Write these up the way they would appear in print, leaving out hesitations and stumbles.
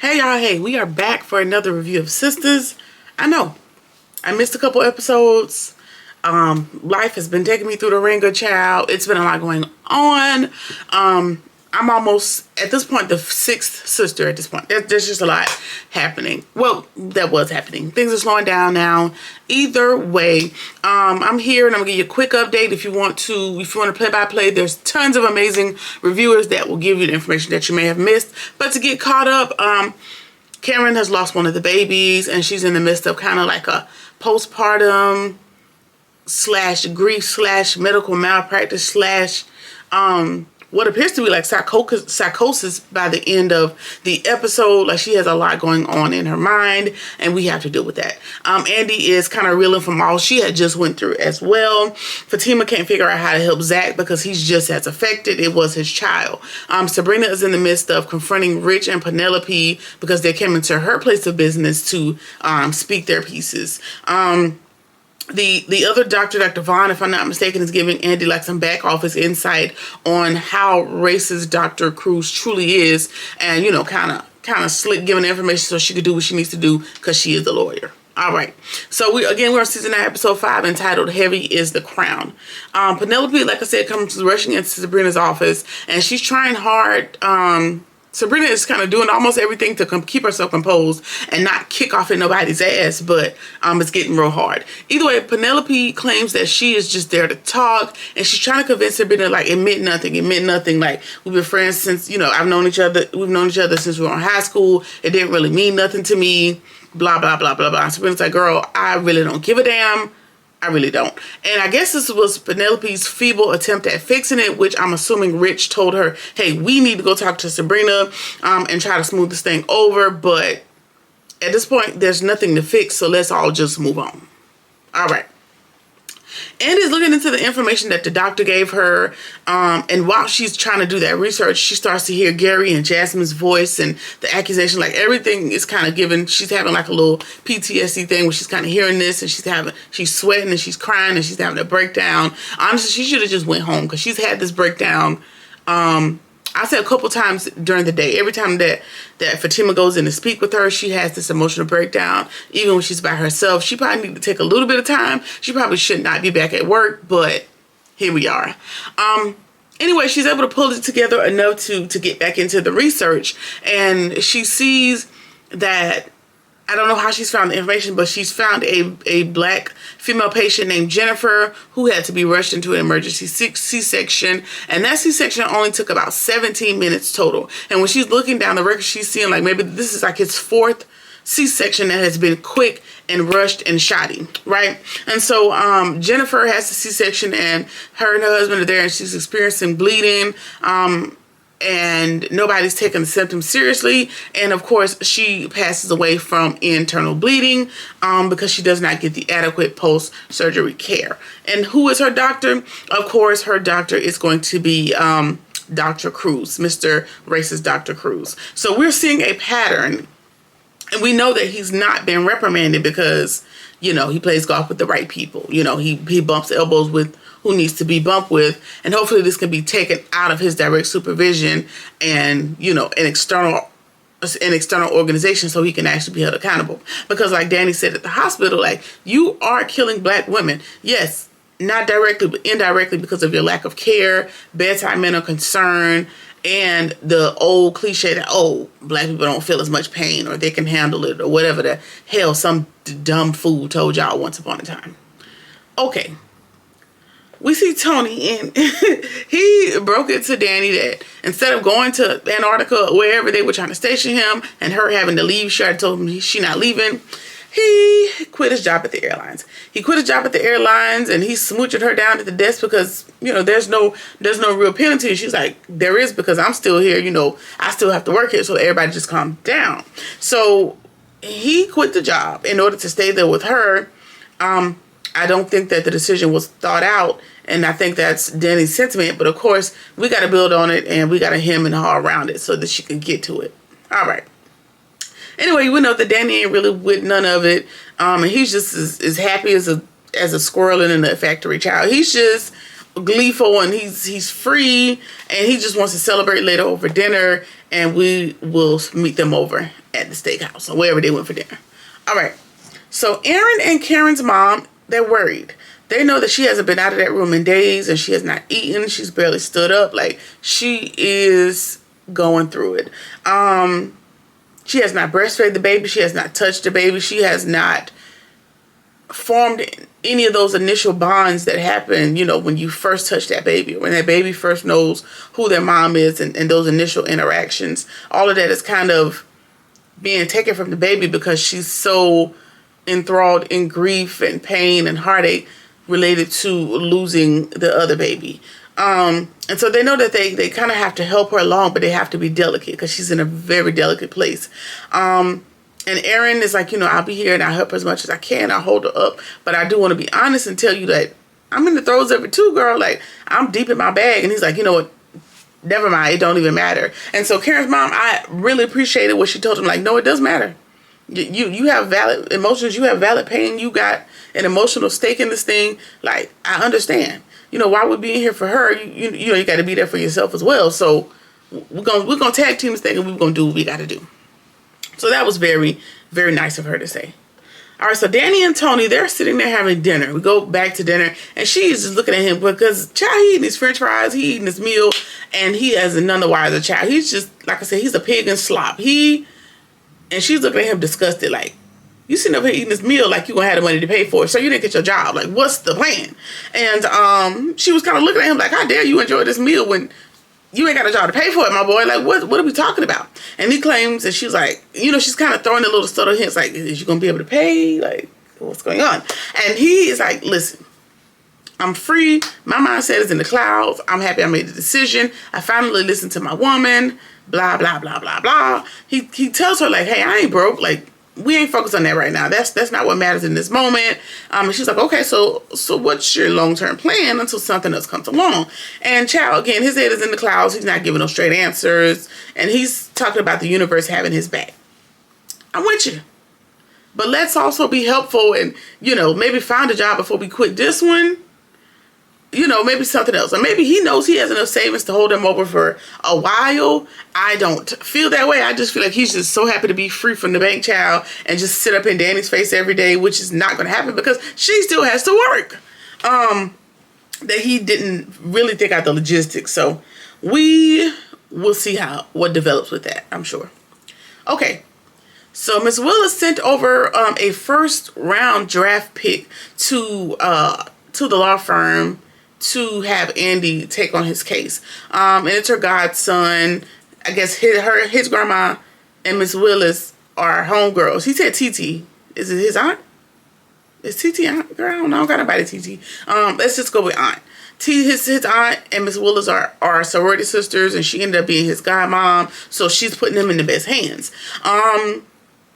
Hey y'all, hey, we are back for another review of Sistas. I know, I missed a couple episodes. Life has been taking me through the ringer, child. It's been a lot going on. I'm almost, at this point, the sixth sister at this point. There's just a lot happening. Well, that was happening. Things are slowing down now. Either way, I'm here and I'm gonna give you a quick update. If you want to play by play, there's tons of amazing reviewers that will give you the information that you may have missed. But to get caught up, Karen has lost one of the babies and she's in the midst of kind of like a postpartum / grief / medical malpractice / what appears to be like psychosis by the end of the episode. Like, she has a lot going on in her mind and we have to deal with that. Andy is kind of reeling from all she had just went through as well. Fatima can't figure out how to help Zach because he's just as affected. It was his child. Sabrina is in the midst of confronting Rich and Penelope because they came into her place of business to speak their pieces. The other doctor, Dr. Vaughn, if I'm not mistaken, is giving Andy like some back office insight on how racist Dr. Cruz truly is, and you know, kind of slick giving the information so she could do what she needs to do because she is the lawyer. All right, so we're on season 9, episode 5, entitled "Heavy is the Crown." Penelope, like I said, comes rushing into Sabrina's office, and she's trying hard. Sabrina is kind of doing almost everything to keep herself composed and not kick off in nobody's ass, but it's getting real hard. Either way, Penelope claims that she is just there to talk, and she's trying to convince Sabrina, like, it meant nothing. Like, we've been friends since, we've known each other since we were in high school. It didn't really mean nothing to me, blah, blah, blah, blah, blah. Sabrina's like, girl, I really don't give a damn. I really don't. And I guess this was Penelope's feeble attempt at fixing it, which I'm assuming Rich told her, hey, we need to go talk to Sabrina and try to smooth this thing over. But at this point, there's nothing to fix, so let's all just move on. All right. Andy's looking into the information that the doctor gave her, and while she's trying to do that research, she starts to hear Gary and Jasmine's voice and the accusation. Like, everything is kind of given. She's having like a little PTSD thing where she's kind of hearing this, and she's sweating and she's crying and she's having a breakdown. Honestly, she should have just went home because she's had this breakdown. I said a couple times during the day. Every time that Fatima goes in to speak with her, she has this emotional breakdown. Even when she's by herself, she probably need to take a little bit of time. She probably should not be back at work, but here we are. Anyway, she's able to pull it together enough to get back into the research, and she sees that, I don't know how she's found the information, but she's found a black female patient named Jennifer who had to be rushed into an emergency C-section. And that C-section only took about 17 minutes total. And when she's looking down the record, she's seeing like maybe this is like his 4th C-section that has been quick and rushed and shoddy, right? And so Jennifer has the C-section, and her husband are there, and she's experiencing bleeding. And nobody's taking the symptoms seriously. And of course, she passes away from internal bleeding because she does not get the adequate post-surgery care. And who is her doctor? Of course, her doctor is going to be Dr. Cruz, Mr. Racist Dr. Cruz. So we're seeing a pattern, and we know that he's not been reprimanded because, he plays golf with the right people. He bumps elbows with who needs to be bumped with, and hopefully this can be taken out of his direct supervision and, an external organization so he can actually be held accountable. Because like Danny said at the hospital, like, you are killing black women. Yes, not directly, but indirectly because of your lack of care, bedside manner concern, and the old cliche that, oh, black people don't feel as much pain or they can handle it or whatever the hell some dumb fool told y'all once upon a time. Okay. We see Tony, and he broke it to Danny that instead of going to Antarctica or wherever they were trying to station him and her having to leave, she already told him she not leaving, he quit his job at the airlines. He quit his job at the airlines, and he's smooching her down at the desk because, there's no real penalty. And she's like, there is, because I'm still here, I still have to work here, so everybody just calm down. So he quit the job in order to stay there with her. I don't think that the decision was thought out, and I think that's Danny's sentiment. But of course, we got to build on it, and we got to hem and haw around it so that she can get to it. All right. Anyway, we know that Danny ain't really with none of it, and he's just as happy as a squirrel in a factory child. He's just gleeful, and he's free, and he just wants to celebrate later over dinner, and we will meet them over at the steakhouse or wherever they went for dinner. All right. So Aaron and Karen's mom, they're worried. They know that she hasn't been out of that room in days and she has not eaten. She's barely stood up. Like, she is going through it. She has not breastfed the baby. She has not touched the baby. She has not formed any of those initial bonds that happen, you know, when you first touch that baby, when that baby first knows who their mom is, and those initial interactions. All of that is kind of being taken from the baby because she's so enthralled in grief and pain and heartache related to losing the other baby. And so they know that they kind of have to help her along, but they have to be delicate because she's in a very delicate place. And Aaron is like, you know, I'll be here and I'll help her as much as I can. I'll hold her up. But I do want to be honest and tell you that I'm in the throes of it too, girl. Like, I'm deep in my bag. And he's like, you know what? Never mind. It don't even matter. And so Karen's mom, I really appreciated what she told him. Like, no, it does matter. You have valid emotions. You have valid pain. You got an emotional stake in this thing. Like, I understand. You know, while we're being here for her, you know, you got to be there for yourself as well. So we're gonna tag team this thing and we're gonna do what we got to do. So that was very, very nice of her to say. All right, so Danny and Tony, they're sitting there having dinner. We go back to dinner, and she's just looking at him because, child, he eating his french fries, he eating his meal, and he has none the wiser child. He's just, like I said, he's a pig in slop. And she's looking at him disgusted, like, you sitting up here eating this meal like you gonna have the money to pay for it, so you didn't get your job. Like, what's the plan? And she was kind of looking at him like, how dare you enjoy this meal when you ain't got a job to pay for it, my boy. Like, what are we talking about? And he claims that she's like, you know, she's kind of throwing a little subtle hints like, is you going to be able to pay? Like, what's going on? And he is like, listen, I'm free. My mindset is in the clouds. I'm happy I made the decision. I finally listened to my woman, blah, blah, blah, blah, blah. He tells her like, hey, I ain't broke. Like, we ain't focused on that right now. That's not what matters in this moment. And she's like, okay, so what's your long-term plan until something else comes along? And child, again, his head is in the clouds. He's not giving no straight answers. And he's talking about the universe having his back. I'm with you. But let's also be helpful and, you know, maybe find a job before we quit this one. You know, maybe something else. Or maybe he knows he has enough savings to hold him over for a while. I don't feel that way. I just feel like he's just so happy to be free from the bank, child, and just sit up in Danny's face every day, which is not going to happen because she still has to work. That he didn't really think out the logistics. So we will see what develops with that, I'm sure. Okay. So Miss Willis sent over a first round draft pick to the law firm to have Andy take on his case. And it's her godson. I guess his grandma and Miss Willis are homegirls. He said TT. Is it his aunt? Is TT aunt? Girl, I don't know. I don't got nobody TT. Let's just go with aunt. His aunt and Miss Willis are sorority sisters, and she ended up being his godmom. So she's putting him in the best hands.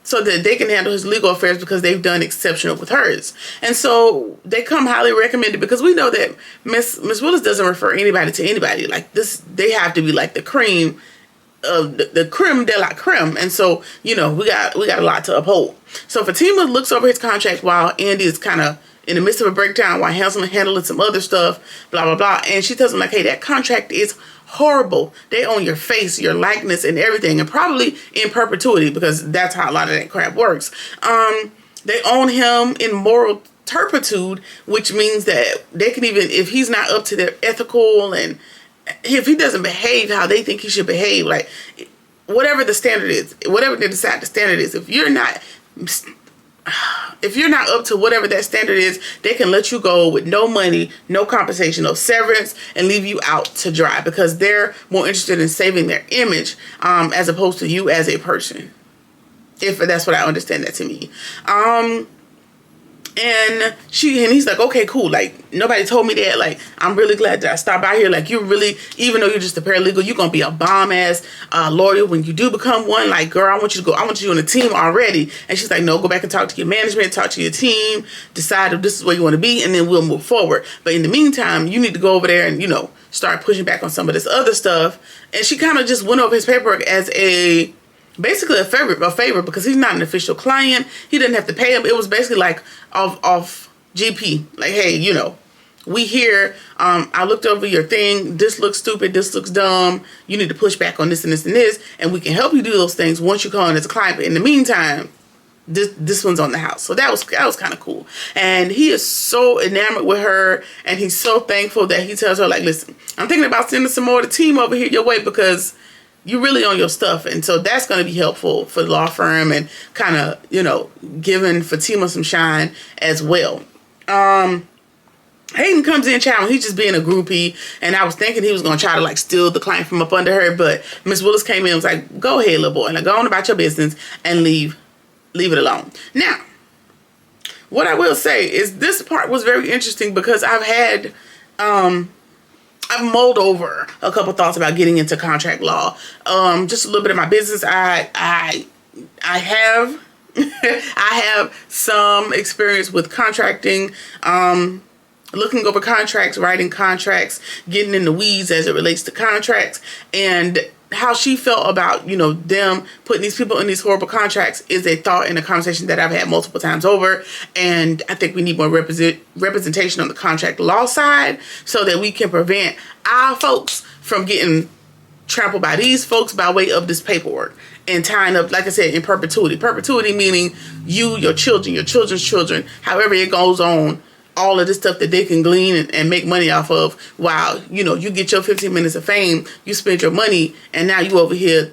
So that they can handle his legal affairs because they've done exceptional with hers. And so they come highly recommended because we know that Miss Willis doesn't refer anybody to anybody. Like this, they have to be like the cream of the creme de la creme. And so, you know, we got a lot to uphold. So Fatima looks over his contract while Andy is kind of in the midst of a breakdown while handling some other stuff, blah, blah, blah. And she tells him like, hey, that contract is horrible. They own your face, your likeness, and everything, and probably in perpetuity because that's how a lot of that crap works. They own him in moral turpitude, which means that they can even, if he's not up to their ethical and if he doesn't behave how they think he should behave, like whatever the standard is, whatever they decide the standard is, if you're not up to whatever that standard is, they can let you go with no money, no compensation, no severance, and leave you out to dry because they're more interested in saving their image as opposed to you as a person. If that's what I understand that to me. And he's like, okay, cool. Like, nobody told me that. Like, I'm really glad that I stopped by here. Like, you really, even though you're just a paralegal, you're going to be a bomb-ass lawyer when you do become one. Like, girl, I want you on a team already. And she's like, no, go back and talk to your management, talk to your team, decide if this is where you want to be, and then we'll move forward. But in the meantime, you need to go over there and, you know, start pushing back on some of this other stuff. And she kind of just went over his paperwork as basically a favor because he's not an official client. He didn't have to pay him. It was basically like off GP. Like, hey, you know, we hear, I looked over your thing, this looks stupid, this looks dumb, you need to push back on this and this and this, and we can help you do those things once you call in as a client. But in the meantime, this one's on the house. So that was kind of cool. And he is so enamored with her, and he's so thankful that he tells her, like, listen, I'm thinking about sending some more of the team over here your way because you're really on your stuff. And so that's going to be helpful for the law firm and kind of, you know, giving Fatima some shine as well. Hayden comes in, child, and he's just being a groupie, and I was thinking he was going to try to, like, steal the client from up under her, but Miss Willis came in and was like, go ahead, little boy, like, go on about your business and leave it alone. Now, what I will say is this part was very interesting because I've mulled over a couple thoughts about getting into contract law. Just a little bit of my business. I have I have some experience with contracting, looking over contracts, writing contracts, getting in the weeds as it relates to contracts, and how she felt about, you know, them putting these people in these horrible contracts is a thought and a conversation that I've had multiple times over. And I think we need more representation on the contract law side so that we can prevent our folks from getting trampled by these folks by way of this paperwork and tying up, like I said, in perpetuity. Perpetuity meaning you, your children, your children's children, however it goes on, all of this stuff that they can glean and make money off of while, you know, you get your 15 minutes of fame, you spend your money, and now you over here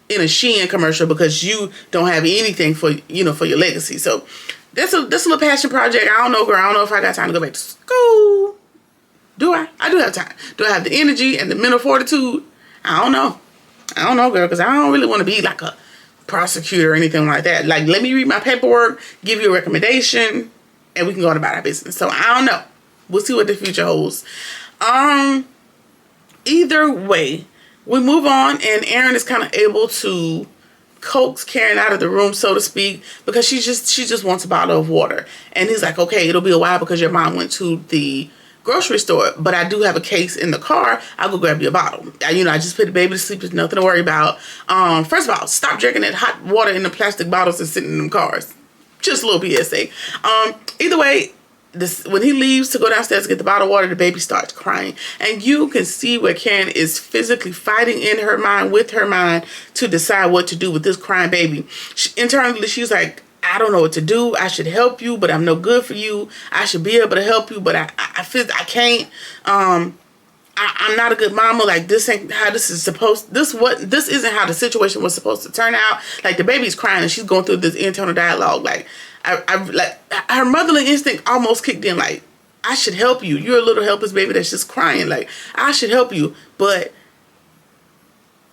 in a Shein commercial because you don't have anything for, you know, for your legacy. So that's a little passion project. I don't know, girl. I don't know if I got time to go back to school. Do I? I do have time. Do I have the energy and the mental fortitude? I don't know. I don't know, girl, because I don't really want to be like a prosecutor or anything like that. Like, let me read my paperwork, give you a recommendation, and we can go on about our business. So I don't know. We'll see what the future holds. Either way, we move on, and Aaron is kind of able to coax Karen out of the room, so to speak, because she just wants a bottle of water. And he's like, okay, it'll be a while because your mom went to the grocery store, but I do have a case in the car. I'll go grab you a bottle. I just put the baby to sleep. There's nothing to worry about. First of all, stop drinking that hot water in the plastic bottles and sitting in them cars. Just a little PSA. Either way, when he leaves to go downstairs to get the bottle of water, the baby starts crying. And you can see where Karen is physically fighting in her mind, with her mind, to decide what to do with this crying baby. Internally, she's like, I don't know what to do. I should help you, but I'm no good for you. I should be able to help you, but I feel I can't. I'm not a good mama. Like, this ain't how this is supposed. This isn't how the situation was supposed to turn out. Like, the baby's crying and she's going through this internal dialogue. Like, like her motherly instinct almost kicked in. Like, I should help you. You're a little helpless baby that's just crying. Like, I should help you, but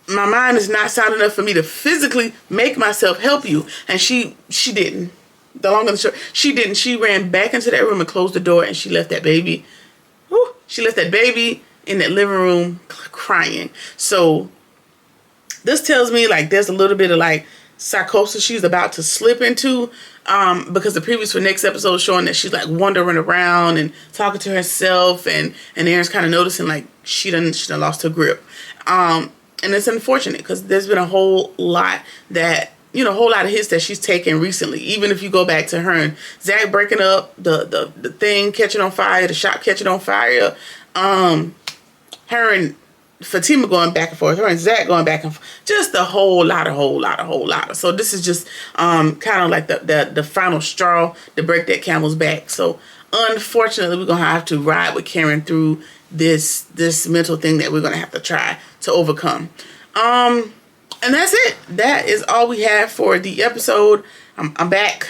my mind is not sound enough for me to physically make myself help you. And she didn't. The long and the short, she didn't. She ran back into that room and closed the door, and she left that baby. She left that baby in that living room crying. So this tells me, like, there's a little bit of, like, psychosis she's about to slip into, because the previous next episode is showing that she's, like, wandering around and talking to herself, and Aaron's kind of noticing, like, she done lost her grip. And it's unfortunate because there's been a whole lot that, you know, a whole lot of hits that she's taken recently. Even if you go back to her and Zach breaking up, the thing catching on fire, the shop catching on fire, her and Fatima going back and forth, her and Zach going back and forth, just a whole lot. So this is just kind of like the final straw to break that camel's back. So unfortunately, we're gonna have to ride with Karen through this mental thing that we're gonna have to try to overcome. And that's it. That is all we have for the episode. I'm back.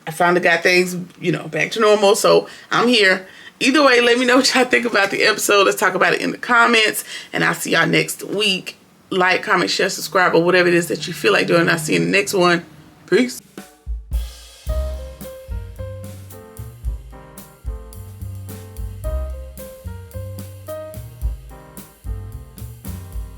I finally got things, you know, back to normal, so I'm here. Either way, let me know what y'all think about the episode. Let's talk about it in the comments, and I'll see y'all next week. Like, comment, share, subscribe, or whatever it is that you feel like doing. I'll see you in the next one. Peace.